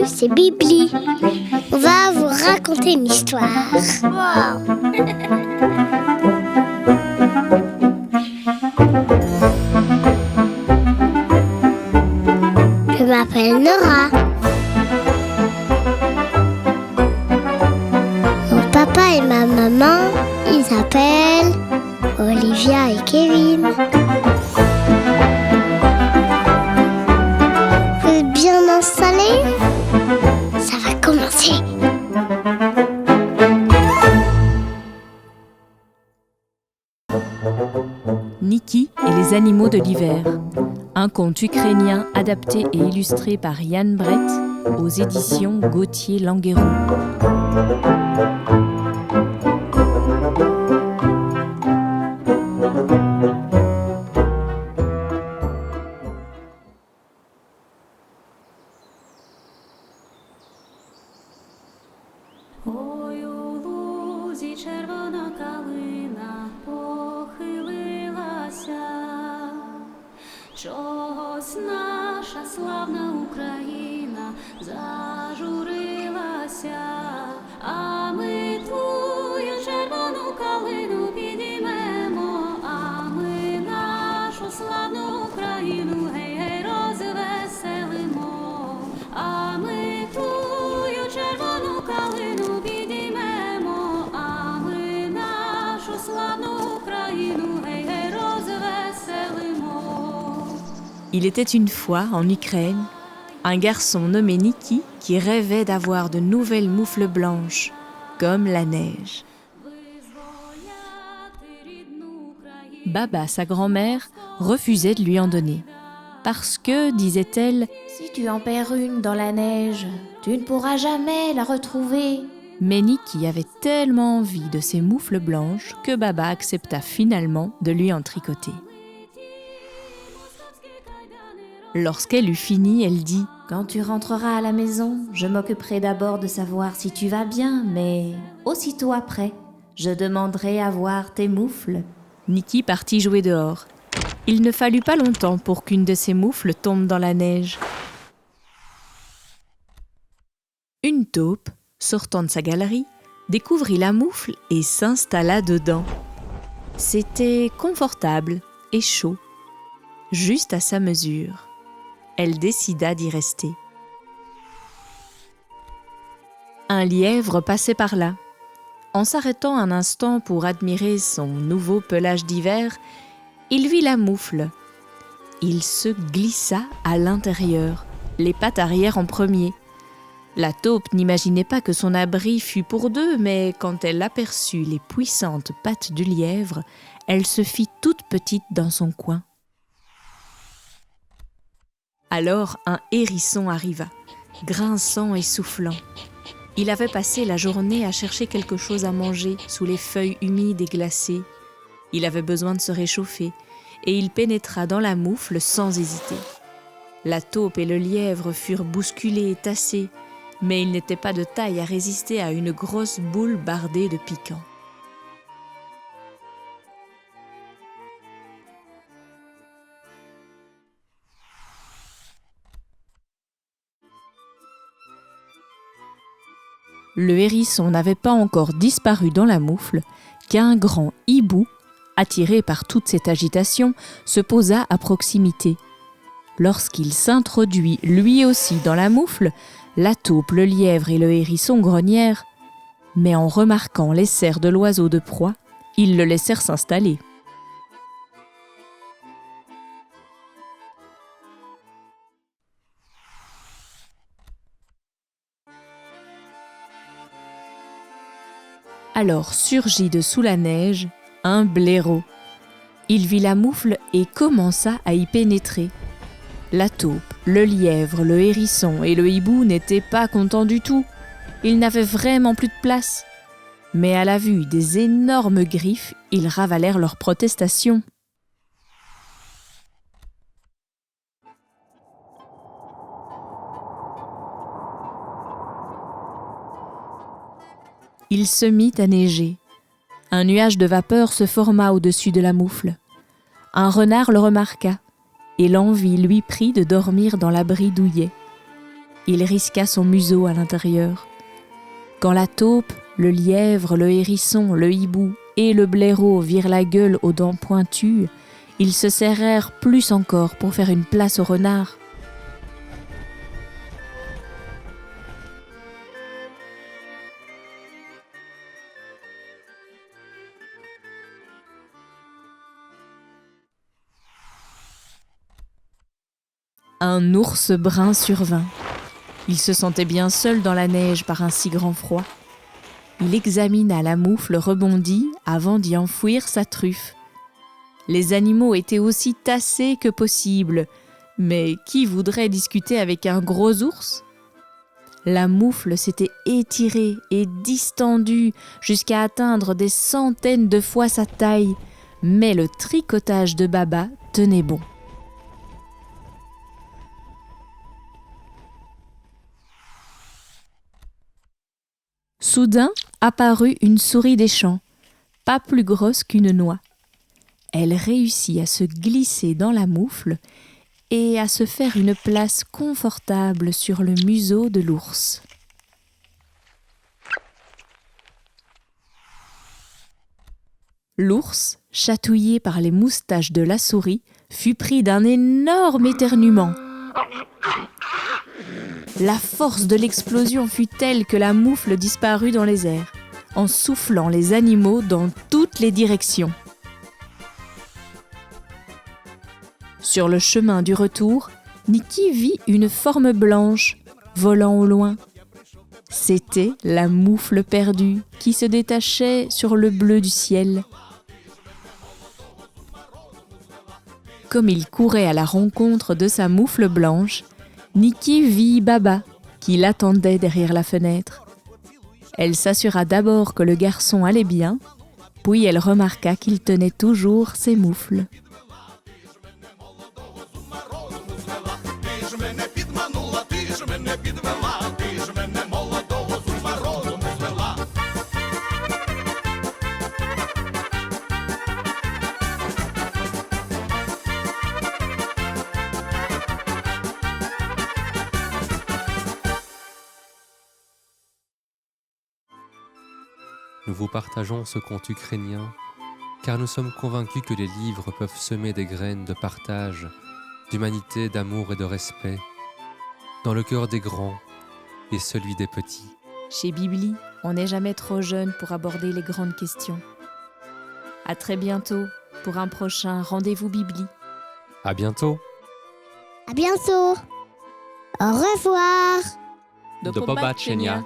c'est Bibli. On va vous raconter une histoire. Wow. Je m'appelle Nora. Mon papa et ma maman, ils s'appellent Olivia et Kevin. Vous êtes bien installés? Ça va commencer. Niki et les animaux de l'hiver. Un conte ukrainien adapté et illustré par Yann Brett aux éditions Gauthier-Langueron. Ой, у лузі червона калина похилилася, чогось наша славна Україна зажурилася, а ми твою червону калину підіймемо, а ми нашу славну Україну гей-гей розвеселимо, а ми твою червону калину підіймемо, а ми нашу славну Україну гей-гей розвеселимо. Il était une fois, en Ukraine, un garçon nommé Niki qui rêvait d'avoir de nouvelles moufles blanches, comme la neige. Baba, sa grand-mère, refusait de lui en donner. Parce que, disait-elle, « Si tu en perds une dans la neige, tu ne pourras jamais la retrouver. » Mais Niki avait tellement envie de ses moufles blanches que Baba accepta finalement de lui en tricoter. Lorsqu'elle eut fini, elle dit « Quand tu rentreras à la maison, je m'occuperai d'abord de savoir si tu vas bien, mais aussitôt après, je demanderai à voir tes moufles. » Niki partit jouer dehors. Il ne fallut pas longtemps pour qu'une de ses moufles tombe dans la neige. Une taupe, sortant de sa galerie, découvrit la moufle et s'installa dedans. C'était confortable et chaud, juste à sa mesure. Elle décida d'y rester. Un lièvre passait par là. En s'arrêtant un instant pour admirer son nouveau pelage d'hiver, il vit la moufle. Il se glissa à l'intérieur, les pattes arrière en premier. La taupe n'imaginait pas que son abri fût pour deux, mais quand elle aperçut les puissantes pattes du lièvre, elle se fit toute petite dans son coin. Alors un hérisson arriva, grinçant et soufflant. Il avait passé la journée à chercher quelque chose à manger sous les feuilles humides et glacées. Il avait besoin de se réchauffer et il pénétra dans la moufle sans hésiter. La taupe et le lièvre furent bousculés et tassés, mais ils n'étaient pas de taille à résister à une grosse boule bardée de piquants. Le hérisson n'avait pas encore disparu dans la moufle qu'un grand hibou, attiré par toute cette agitation, se posa à proximité. Lorsqu'il s'introduit lui aussi dans la moufle, la taupe, le lièvre et le hérisson grognèrent, mais en remarquant les serres de l'oiseau de proie, ils le laissèrent s'installer. Alors surgit de sous la neige un blaireau. Il vit la moufle et commença à y pénétrer. La taupe, le lièvre, le hérisson et le hibou n'étaient pas contents du tout. Ils n'avaient vraiment plus de place. Mais à la vue des énormes griffes, ils ravalèrent leurs protestations. Il se mit à neiger. Un nuage de vapeur se forma au-dessus de la moufle. Un renard le remarqua, et l'envie lui prit de dormir dans l'abri douillet. il risqua son museau à l'intérieur. Quand la taupe, le lièvre, le hérisson, le hibou et le blaireau virent la gueule aux dents pointues, ils se serrèrent plus encore pour faire une place au renard. Un ours brun survint. Il se sentait bien seul dans la neige par un si grand froid. Il examina la moufle rebondie avant d'y enfouir sa truffe. Les animaux étaient aussi tassés que possible, mais qui voudrait discuter avec un gros ours ? La moufle s'était étirée et distendue jusqu'à atteindre des centaines de fois sa taille, mais le tricotage de Baba tenait bon. Soudain apparut une souris des champs, pas plus grosse qu'une noix. Elle réussit à se glisser dans la moufle et à se faire une place confortable sur le museau de l'ours. L'ours, chatouillé par les moustaches de la souris, fut pris d'un énorme éternuement. La force de l'explosion fut telle que la moufle disparut dans les airs, en soufflant les animaux dans toutes les directions. Sur le chemin du retour, Niki vit une forme blanche volant au loin. C'était la moufle perdue qui se détachait sur le bleu du ciel. Comme il courait à la rencontre de sa moufle blanche, Niki vit Baba qui l'attendait derrière la fenêtre. Elle s'assura d'abord que le garçon allait bien, puis elle remarqua qu'il tenait toujours ses moufles. Nous vous partageons ce conte ukrainien, car nous sommes convaincus que les livres peuvent semer des graines de partage, d'humanité, d'amour et de respect, dans le cœur des grands et celui des petits. Chez Bibli, on n'est jamais trop jeune pour aborder les grandes questions. À très bientôt pour un prochain Rendez-vous Bibli. À bientôt. À bientôt. Au revoir. Do popatrzenia.